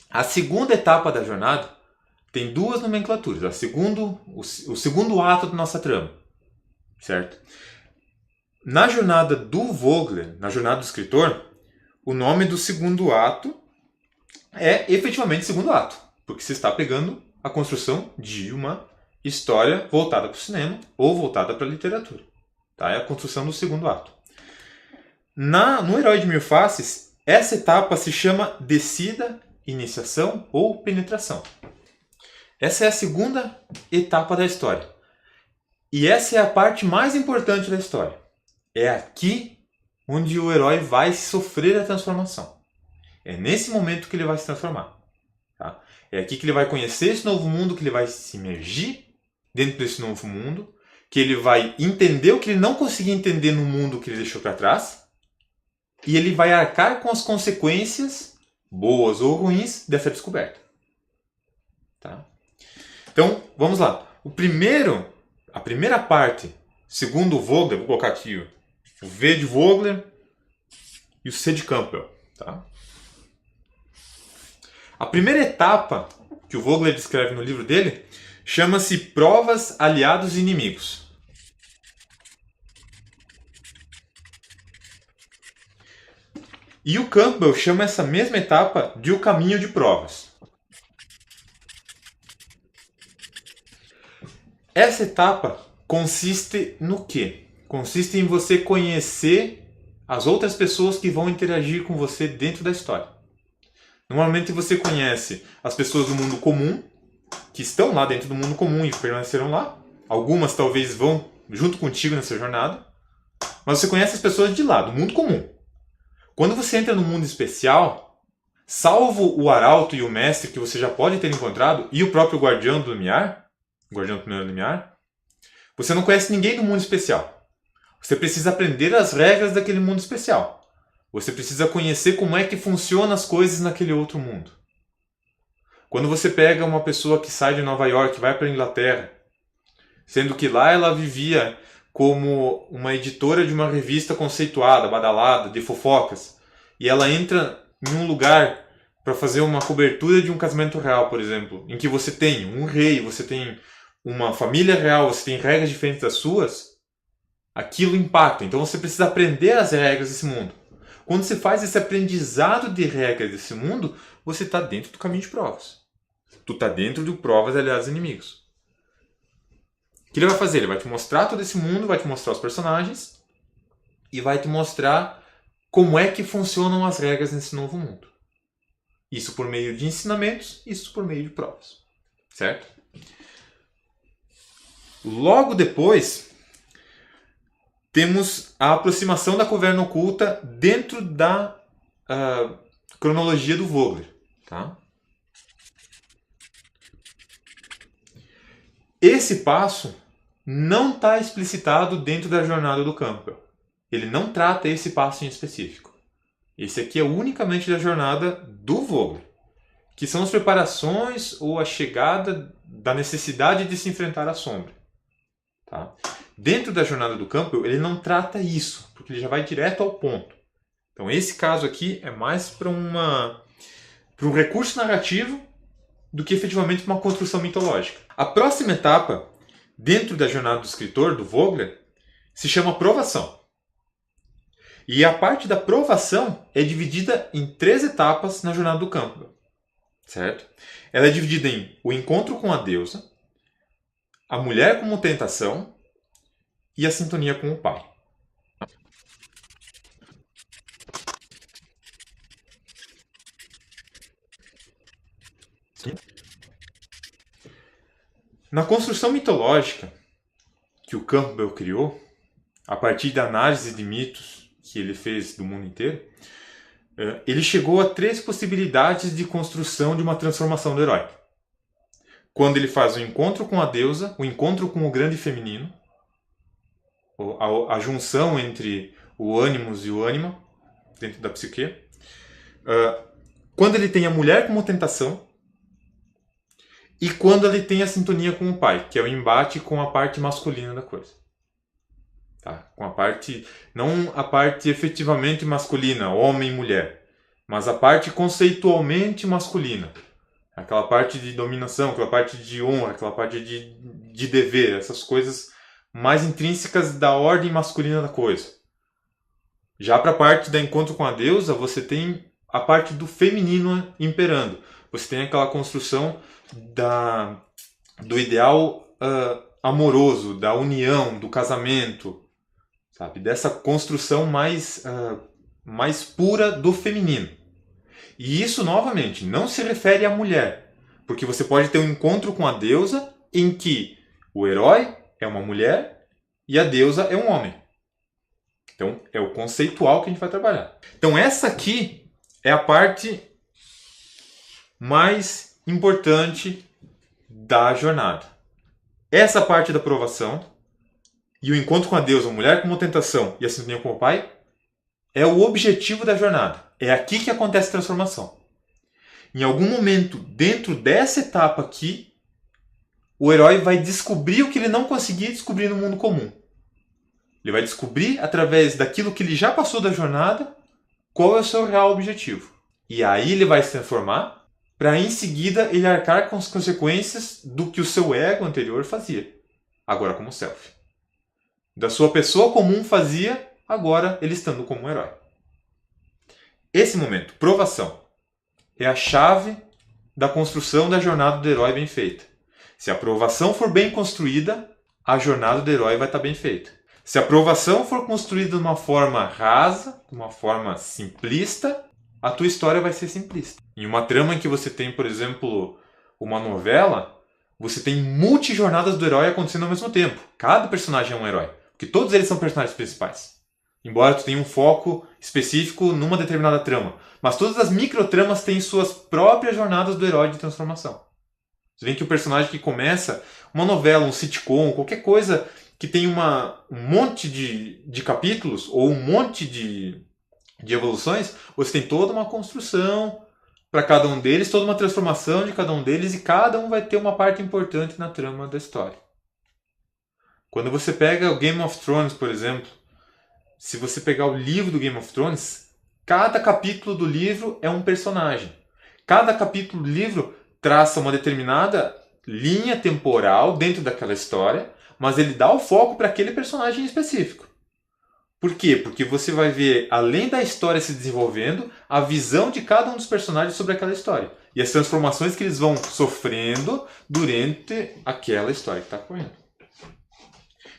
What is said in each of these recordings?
A segunda etapa da jornada tem duas nomenclaturas. O segundo ato da nossa trama, certo? Na jornada do Vogler, na jornada do escritor, o nome do segundo ato é efetivamente segundo ato, porque você está pegando a construção de uma história voltada para o cinema ou voltada para a literatura. Tá? É a construção do segundo ato. No Herói de Mil Faces, essa etapa se chama descida, iniciação ou penetração. Essa é a segunda etapa da história. E essa é a parte mais importante da história. É aqui onde o herói vai sofrer a transformação. É nesse momento que ele vai se transformar. Tá? É aqui que ele vai conhecer esse novo mundo, que ele vai se imergir dentro desse novo mundo, que ele vai entender o que ele não conseguia entender no mundo que ele deixou para trás, e ele vai arcar com as consequências, boas ou ruins, dessa descoberta. Tá? Então, vamos lá. A primeira parte, segundo o Vogler, vou colocar aqui o V de Vogler e o C de Campbell. Tá? A primeira etapa que o Vogler descreve no livro dele chama-se Provas, Aliados e Inimigos. E o Campbell chama essa mesma etapa de O Caminho de Provas. Essa etapa consiste no quê? Consiste em você conhecer as outras pessoas que vão interagir com você dentro da história. Normalmente você conhece as pessoas do mundo comum, que estão lá dentro do mundo comum e permanecerão lá. Algumas talvez vão junto contigo nessa jornada. Mas você conhece as pessoas de lá, do mundo comum. Quando você entra no mundo especial, salvo o arauto e o mestre que você já pode ter encontrado, e o próprio guardião do limiar, o guardião do primeiro limiar, você não conhece ninguém do mundo especial. Você precisa aprender as regras daquele mundo especial. Você precisa conhecer como é que funcionam as coisas naquele outro mundo. Quando você pega uma pessoa que sai de Nova York e vai para a Inglaterra, sendo que lá ela vivia como uma editora de uma revista conceituada, badalada, de fofocas, e ela entra em um lugar para fazer uma cobertura de um casamento real, por exemplo, em que você tem um rei, você tem uma família real, você tem regras diferentes das suas, aquilo impacta. Então você precisa aprender as regras desse mundo. Quando você faz esse aprendizado de regras desse mundo, você está dentro do caminho de provas. Tu está dentro de provas, aliados e inimigos. O que ele vai fazer? Ele vai te mostrar todo esse mundo, vai te mostrar os personagens e vai te mostrar como é que funcionam as regras nesse novo mundo. Isso por meio de ensinamentos, isso por meio de provas. Certo? Logo depois, temos a aproximação da caverna oculta dentro da cronologia do Vogler. Tá? Esse passo não está explicitado dentro da jornada do Campbell. Ele não trata esse passo em específico. Esse aqui é unicamente da jornada do Vogler, que são as preparações ou a chegada da necessidade de se enfrentar à sombra. Tá? Dentro da jornada do Campbell, ele não trata isso, porque ele já vai direto ao ponto. Então esse caso aqui é mais para um recurso narrativo do que efetivamente uma construção mitológica. A próxima etapa, dentro da jornada do escritor, do Vogler, se chama provação. E a parte da provação é dividida em 3 etapas na jornada do Campbell. Certo? Ela é dividida em o encontro com a deusa, a mulher como tentação e a sintonia com o pai. Na construção mitológica que o Campbell criou, a partir da análise de mitos que ele fez do mundo inteiro, ele chegou a 3 possibilidades de construção de uma transformação do herói. Quando ele faz o encontro com a deusa, o encontro com o grande feminino, a junção entre o ânimos e o ânima, dentro da psique. Quando ele tem a mulher como tentação, e quando ele tem a sintonia com o pai, que é o embate com a parte masculina da coisa. Tá? Com a parte, não a parte efetivamente masculina, homem e mulher, Mas a parte conceitualmente masculina, aquela parte de dominação, aquela parte de honra, aquela parte de dever, essas coisas mais intrínsecas da ordem masculina da coisa. Já para a parte da encontro com a deusa, você tem a parte do feminino imperando. Você tem aquela construção do ideal amoroso, da união, do casamento, sabe? Dessa construção mais pura do feminino. E isso, novamente, não se refere à mulher, porque você pode ter um encontro com a deusa em que o herói é uma mulher e a deusa é um homem. Então, é o conceitual que a gente vai trabalhar. Então, essa aqui é a parte mais importante da jornada. Essa parte da provação e o encontro com a deusa, a mulher como tentação e a sintonia com o pai é o objetivo da jornada. É aqui que acontece a transformação. Em algum momento, dentro dessa etapa aqui, o herói vai descobrir o que ele não conseguia descobrir no mundo comum. Ele vai descobrir, através daquilo que ele já passou da jornada, qual é o seu real objetivo. E aí ele vai se transformar, para em seguida ele arcar com as consequências do que o seu ego anterior fazia, agora como self. Da sua pessoa comum fazia, agora ele estando como um herói. Esse momento, provação, é a chave da construção da jornada do herói bem feita. Se a provação for bem construída, a jornada do herói vai estar bem feita. Se a provação for construída de uma forma rasa, de uma forma simplista, a tua história vai ser simplista. Em uma trama em que você tem, por exemplo, uma novela, você tem multijornadas do herói acontecendo ao mesmo tempo. Cada personagem é um herói, porque todos eles são personagens principais. Embora tu tenha um foco específico numa determinada trama. Mas todas as microtramas têm suas próprias jornadas do herói de transformação. Você vê que o personagem que começa uma novela, um sitcom, qualquer coisa que tem um monte de capítulos ou um monte de evoluções, você tem toda uma construção para cada um deles, toda uma transformação de cada um deles e cada um vai ter uma parte importante na trama da história. Quando você pega o Game of Thrones, por exemplo, se você pegar o livro do Game of Thrones, cada capítulo do livro é um personagem. Cada capítulo do livro traça uma determinada linha temporal dentro daquela história, mas ele dá o foco para aquele personagem específico. Por quê? Porque você vai ver, além da história se desenvolvendo, a visão de cada um dos personagens sobre aquela história. E as transformações que eles vão sofrendo durante aquela história que está correndo.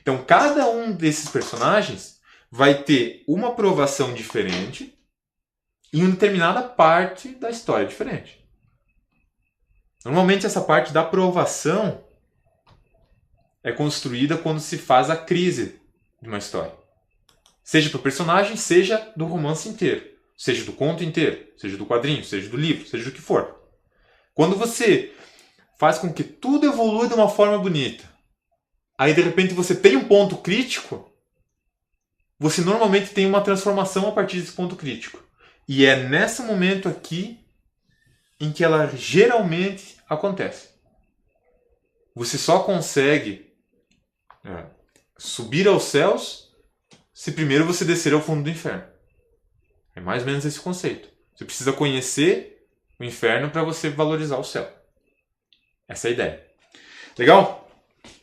Então, cada um desses personagens vai ter uma provação diferente em uma determinada parte da história diferente. Normalmente, essa parte da provação é construída quando se faz a crise de uma história. Seja do personagem, seja do romance inteiro. Seja do conto inteiro. Seja do quadrinho, seja do livro, seja do que for. Quando você faz com que tudo evolua de uma forma bonita, aí de repente você tem um ponto crítico, você normalmente tem uma transformação a partir desse ponto crítico. E é nesse momento aqui em que ela geralmente acontece. Você só consegue subir aos céus se primeiro você descer ao fundo do inferno. É mais ou menos esse conceito. Você precisa conhecer o inferno para você valorizar o céu. Essa é a ideia. Legal?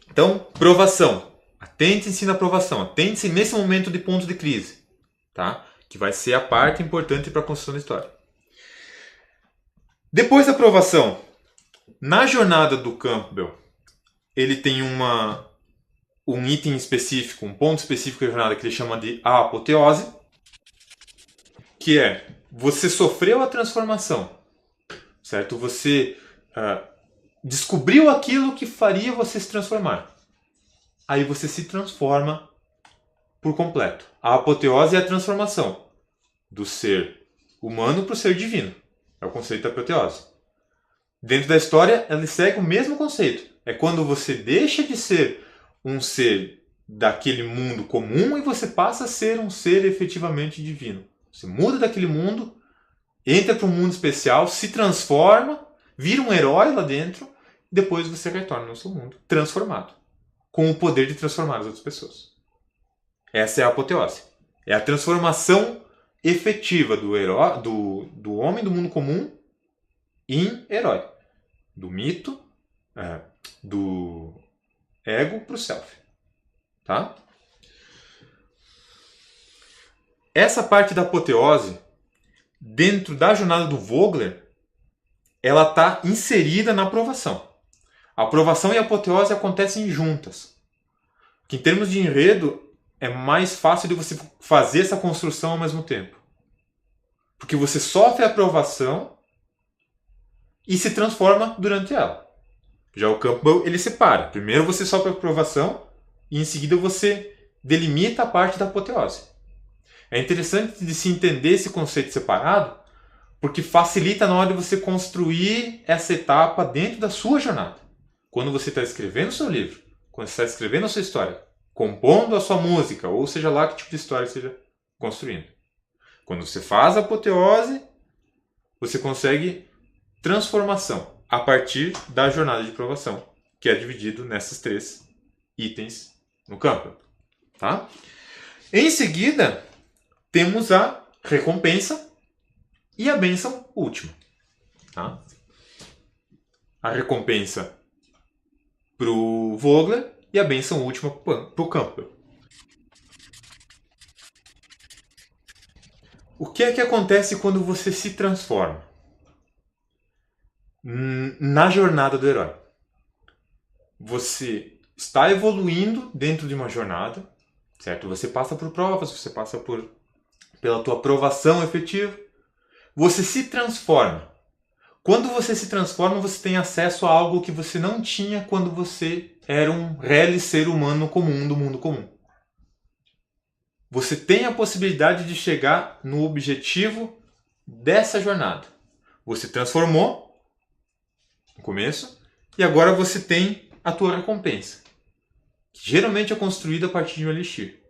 Então, provação. Atente-se na provação. Atente-se nesse momento de ponto de crise. Tá? Que vai ser a parte importante para a construção da história. Depois da provação, na jornada do Campbell, ele tem um item específico, um ponto específico da jornada que ele chama de a apoteose, que é, você sofreu a transformação, certo? Você descobriu aquilo que faria você se transformar. Aí você se transforma por completo. A apoteose é a transformação do ser humano para o ser divino. É o conceito da apoteose. Dentro da história, ela segue o mesmo conceito. É quando você deixa de ser um ser daquele mundo comum e você passa a ser um ser efetivamente divino. Você muda daquele mundo, entra para um mundo especial, se transforma, vira um herói lá dentro e depois você retorna ao seu mundo transformado, com o poder de transformar as outras pessoas. Essa é a apoteose. É a transformação efetiva do herói, do homem do mundo comum em herói. Do mito, do ego para o self. Tá? Essa parte da apoteose, dentro da jornada do Vogler, ela está inserida na aprovação. A aprovação e a apoteose acontecem juntas. Que em termos de enredo, é mais fácil de você fazer essa construção ao mesmo tempo. Porque você sofre a aprovação e se transforma durante ela. Já o Campbell, ele separa. Primeiro você sofre a aprovação e em seguida você delimita a parte da apoteose. É interessante de se entender esse conceito separado, porque facilita na hora de você construir essa etapa dentro da sua jornada. Quando você está escrevendo o seu livro, quando você está escrevendo a sua história, compondo a sua música, ou seja lá que tipo de história você esteja construindo. Quando você faz a apoteose, você consegue transformação a partir da jornada de provação, que é dividido nessas 3 itens no campo. Tá? Em seguida, temos a recompensa e a bênção última. Tá? A recompensa para o Vogler e a bênção última para o Campbell. O que é que acontece quando você se transforma na jornada do herói? Você está evoluindo dentro de uma jornada, certo? Você passa por provas, você passa pela tua aprovação efetiva. Você se transforma. Quando você se transforma, você tem acesso a algo que você não tinha quando você era um real ser humano comum do mundo comum. Você tem a possibilidade de chegar no objetivo dessa jornada. Você transformou no começo e agora você tem a tua recompensa, que geralmente é construída a partir de um elixir.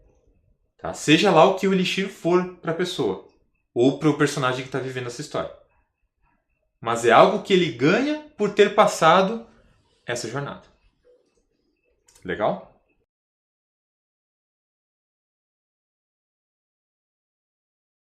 Tá? Seja lá o que o elixir for para a pessoa ou para o personagem que está vivendo essa história. Mas é algo que ele ganha por ter passado essa jornada. Legal?